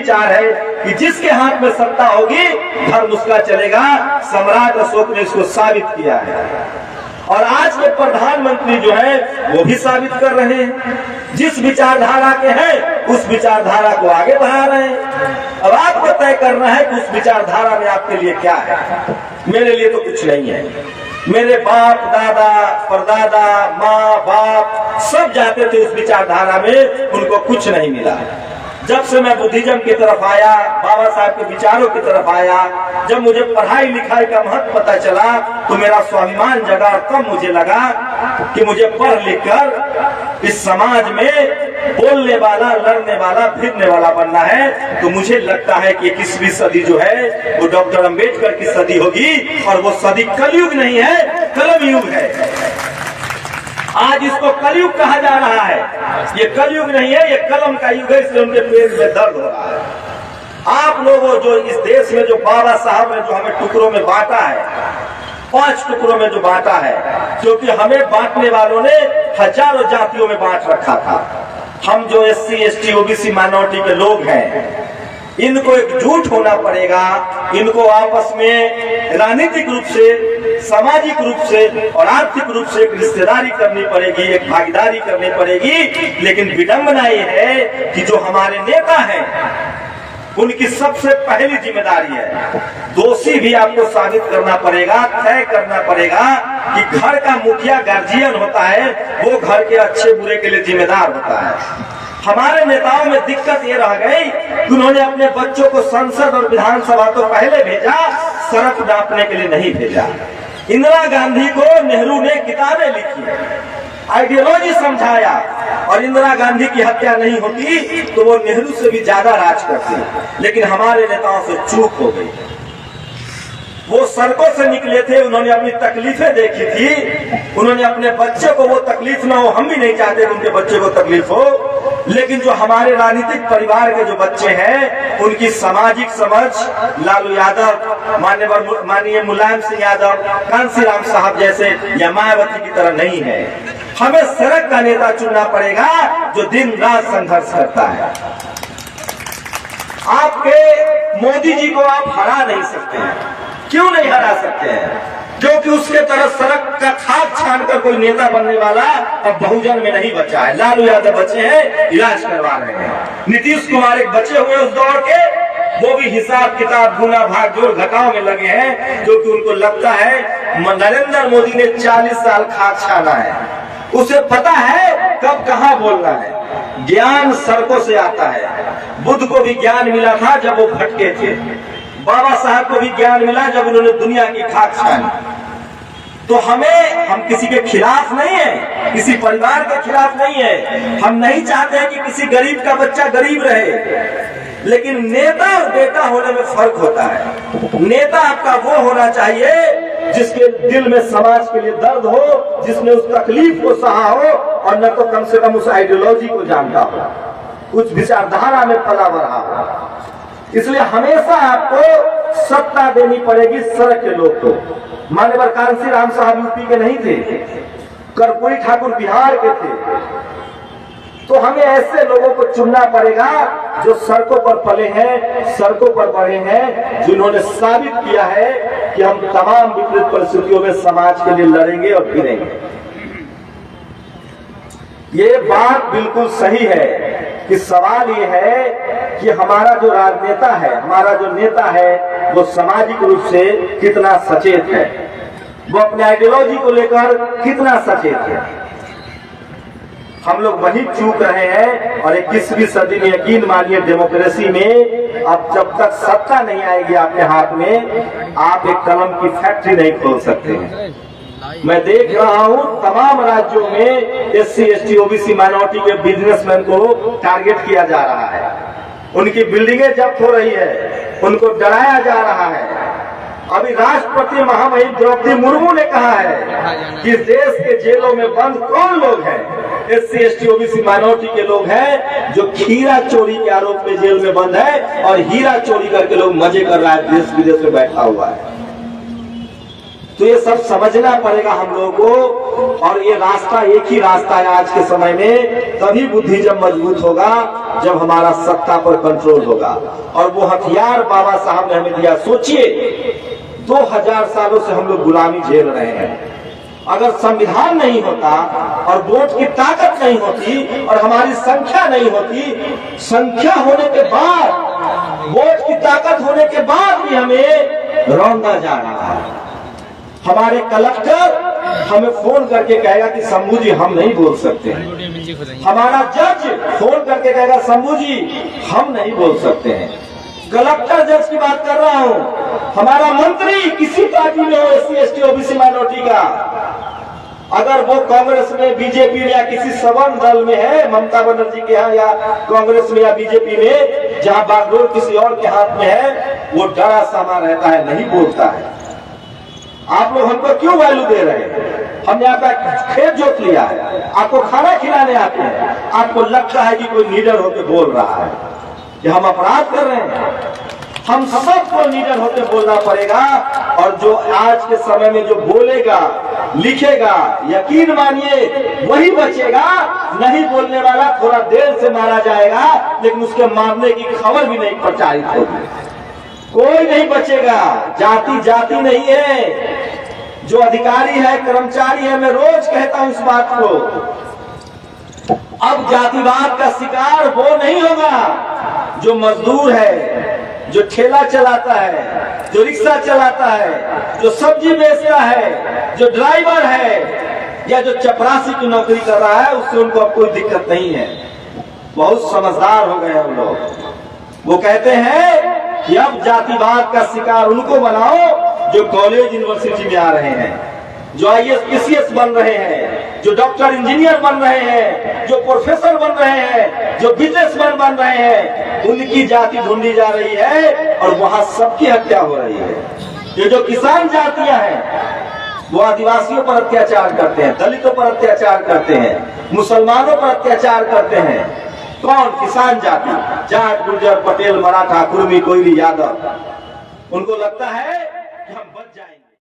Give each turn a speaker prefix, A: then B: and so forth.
A: विचार है कि जिसके हाथ में सत्ता होगी धर्म उसका चलेगा। सम्राट अशोक ने इसको साबित किया है और आज के प्रधानमंत्री जो है वो भी साबित कर रहे हैं। जिस विचारधारा के हैं उस विचारधारा को आगे बढ़ा रहे हैं। अब आपको तय करना है कि उस विचारधारा में आपके लिए क्या है। मेरे लिए तो कुछ नहीं है। मेरे बाप दादा परदादा माँ बाप सब जाते थे उस विचारधारा में, उनको कुछ नहीं मिला। जब से मैं बुद्धिज्म की तरफ आया, बाबा साहब के विचारों की तरफ आया, जब मुझे पढ़ाई लिखाई का महत्व पता चला तो मेरा स्वाभिमान जगा और तब मुझे लगा कि मुझे पढ़ लिख कर इस समाज में बोलने वाला, लड़ने वाला, फिरने वाला बनना है। तो मुझे लगता है कि 21वीं सदी जो है वो डॉक्टर अंबेडकर की सदी होगी और वो सदी कलयुग नहीं है, कलम युग है। आज इसको कलयुग कहा जा रहा है। ये कलयुग नहीं है, ये कलम का युग है, इसलिए उनके पेट में दर्द हो रहा है। आप लोगों जो इस देश में जो बाबा साहब ने जो हमें टुकड़ों में बांटा है, 5 टुकड़ों में जो बांटा है, क्योंकि हमें बांटने वालों ने हजारों जातियों में बांट रखा था। हम जो SC ST OBC माइनॉरिटी के लोग हैं, इनको एकजुट होना पड़ेगा। इनको आपस में राजनीतिक रूप से, सामाजिक रूप से और आर्थिक रूप से एक रिश्तेदारी करनी पड़ेगी, एक भागीदारी करनी पड़ेगी। लेकिन विडंबना ये है कि जो हमारे नेता हैं उनकी सबसे पहली जिम्मेदारी है, दोषी भी आपको साबित करना पड़ेगा, तय करना पड़ेगा कि घर का मुखिया गार्जियन होता है, वो घर के अच्छे बुरे के लिए जिम्मेदार होता है। हमारे नेताओं में दिक्कत ये रह गई कि उन्होंने अपने बच्चों को संसद और विधानसभा तो पहले भेजा, सड़क नापने के लिए नहीं भेजा। इंदिरा गांधी को नेहरू ने किताबें लिखी, आइडियोलॉजी समझाया, और इंदिरा गांधी की हत्या नहीं होती तो वो नेहरू से भी ज्यादा राज करती। लेकिन हमारे नेताओं से चूक हो गई। वो सड़कों से निकले थे, उन्होंने अपनी तकलीफें देखी थी, उन्होंने अपने बच्चे को वो तकलीफ ना हो, हम भी नहीं चाहते उनके बच्चे को तकलीफ हो। लेकिन जो हमारे राजनीतिक परिवार के जो बच्चे हैं उनकी सामाजिक समझ लालू यादव, माननीय मुलायम सिंह यादव, कांसीराम साहब जैसे या मायावती की तरह नहीं है। हमें सड़क का नेता चुनना पड़ेगा जो दिन रात संघर्ष करता है। आपके मोदी जी को आप हरा नहीं सकते हैं। क्यों नहीं हरा सकते हैं? क्योंकि उसके तरफ सड़क का खाद छान कर कोई नेता बनने वाला अब बहुजन में नहीं बचा है। लालू यादव बचे हैं, इलाज करवा रहे हैं। नीतीश कुमार एक बचे हुए उस दौर के, वो भी हिसाब किताब गुना भाग जोड़ घटाव में लगे हैं, क्योंकि उनको लगता है नरेंद्र मोदी ने 40 साल खाद छाना है, उसे पता है कब कहाँ बोलना है। ज्ञान सड़कों से आता है। बुद्ध को भी ज्ञान मिला था जब वो भटके थे, बाबा साहब को भी ज्ञान मिला जब उन्होंने दुनिया की खाक छानी। तो हम किसी के खिलाफ नहीं है, किसी परिवार के खिलाफ नहीं है। हम नहीं चाहते हैं कि किसी गरीब का बच्चा गरीब रहे, लेकिन नेता और बेटा होने में फर्क होता है। नेता आपका वो होना चाहिए जिसके दिल में समाज के लिए दर्द हो, जिसने उस तकलीफ को सहा हो, और न तो कम से कम उस आइडियोलॉजी को जानता हो, कुछ विचारधारा में पला बढ़ा हो। इसलिए हमेशा आपको सत्ता देनी पड़ेगी सड़क के लोग को। मान्यवर कांसीराम साहब यूपी के नहीं थे, कर्पूरी ठाकुर बिहार के थे। तो हमें ऐसे लोगों को चुनना पड़ेगा जो सड़कों पर पले हैं, सड़कों पर बढ़े हैं, जिन्होंने साबित किया है कि हम तमाम विपरीत परिस्थितियों में समाज के लिए लड़ेंगे और भिड़ेंगे। ये बात बिल्कुल सही है कि सवाल ये है कि हमारा जो राजनेता है, हमारा जो नेता है, वो सामाजिक रूप से कितना सचेत है, वो अपने आइडियोलॉजी को लेकर कितना सचेत है। हम लोग वही चूक रहे हैं। और 21वीं सदी में यकीन मानिए, डेमोक्रेसी में अब जब तक सत्ता नहीं आएगी आपके हाथ में, आप एक कलम की फैक्ट्री नहीं खोल सकते हैं। मैं देख रहा हूं तमाम राज्यों में SC ST OBC माइनॉरिटी के बिजनेसमैन को टारगेट किया जा रहा है, उनकी बिल्डिंगें जब्त हो रही है, उनको डराया जा रहा है। अभी राष्ट्रपति महामहिम द्रौपदी मुर्मू ने कहा है कि देश के जेलों में बंद कौन लोग हैं? SC ST OBC माइनॉरिटी के लोग हैं जो खीरा चोरी के आरोप में जेल में बंद है, और हीरा चोरी करके लोग मजे कर रहा है, देश विदेश में बैठा हुआ है। तो ये सब समझना पड़ेगा हम लोगों को। और ये रास्ता एक ही रास्ता है आज के समय में, तभी बुद्धिज्म मजबूत होगा। जब हमारा सत्ता पर कंट्रोल होगा। और वो हथियार बाबा साहब ने हमें दिया। सोचिए 2000 सालों से हम लोग गुलामी झेल रहे हैं। अगर संविधान नहीं होता और वोट की ताकत नहीं होती और हमारी संख्या नहीं होती, संख्या होने के बाद, वोट की ताकत होने के बाद भी हमें रौंदा जा रहा है। हमारे कलेक्टर हमें फोन करके कहेगा कि शंभू जी हम नहीं बोल सकते हैं। हमारा जज फोन करके कहेगा शंभू जी हम नहीं बोल सकते हैं। कलेक्टर जज की बात कर रहा हूँ। हमारा मंत्री किसी पार्टी में हो, SC ST OBC माइनॉरिटी का, अगर वो कांग्रेस में, बीजेपी में या किसी सवर्ण दल में है, ममता बनर्जी के यहाँ या कांग्रेस में या बीजेपी में, जहाँ बागडोर किसी और के हाथ में है, वो डरा समा रहता है, नहीं बोलता है। आप लोग हमको क्यों वैल्यू दे रहे हैं? हमने आपका खेत जोत लिया है, आपको खाना खिलाने आते हैं, आपको लगता है कि कोई लीडर होकर बोल रहा है कि हम अपराध कर रहे हैं। हम सबको लीडर होकर बोलना पड़ेगा। और जो आज के समय में जो बोलेगा, लिखेगा, यकीन मानिए वही बचेगा। नहीं बोलने वाला थोड़ा देर से मारा जाएगा, लेकिन उसके मारने की खबर भी नहीं प्रचारित होगी। कोई नहीं बचेगा। जाति जाति नहीं है। जो अधिकारी है, कर्मचारी है, मैं रोज कहता हूं इस बात को, अब जातिवाद का शिकार वो नहीं होगा जो मजदूर है, जो ठेला चलाता है, जो रिक्शा चलाता है, जो सब्जी बेचता है, जो ड्राइवर है, या जो चपरासी की नौकरी कर रहा है। उससे उनको अब कोई दिक्कत नहीं है। बहुत समझदार हो गए हम लोग। वो कहते हैं कि अब जातिवाद का शिकार उनको बनाओ जो कॉलेज यूनिवर्सिटी में आ रहे हैं, जो IAS PCS बन रहे हैं, जो डॉक्टर इंजीनियर बन रहे हैं, जो प्रोफेसर बन रहे हैं, जो बिजनेसमैन बन रहे हैं। उनकी जाति ढूंढी जा रही है और वहां सबकी हत्या हो रही है। ये जो किसान जातियां हैं वो आदिवासियों पर अत्याचार करते हैं, दलितों पर अत्याचार करते हैं, मुसलमानों पर अत्याचार करते हैं। कौन? किसान जाति, जाट, गुर्जर, पटेल, मराठा, कुर्मी, कोयली, यादव। उनको लगता है कि हम बच जाएंगे।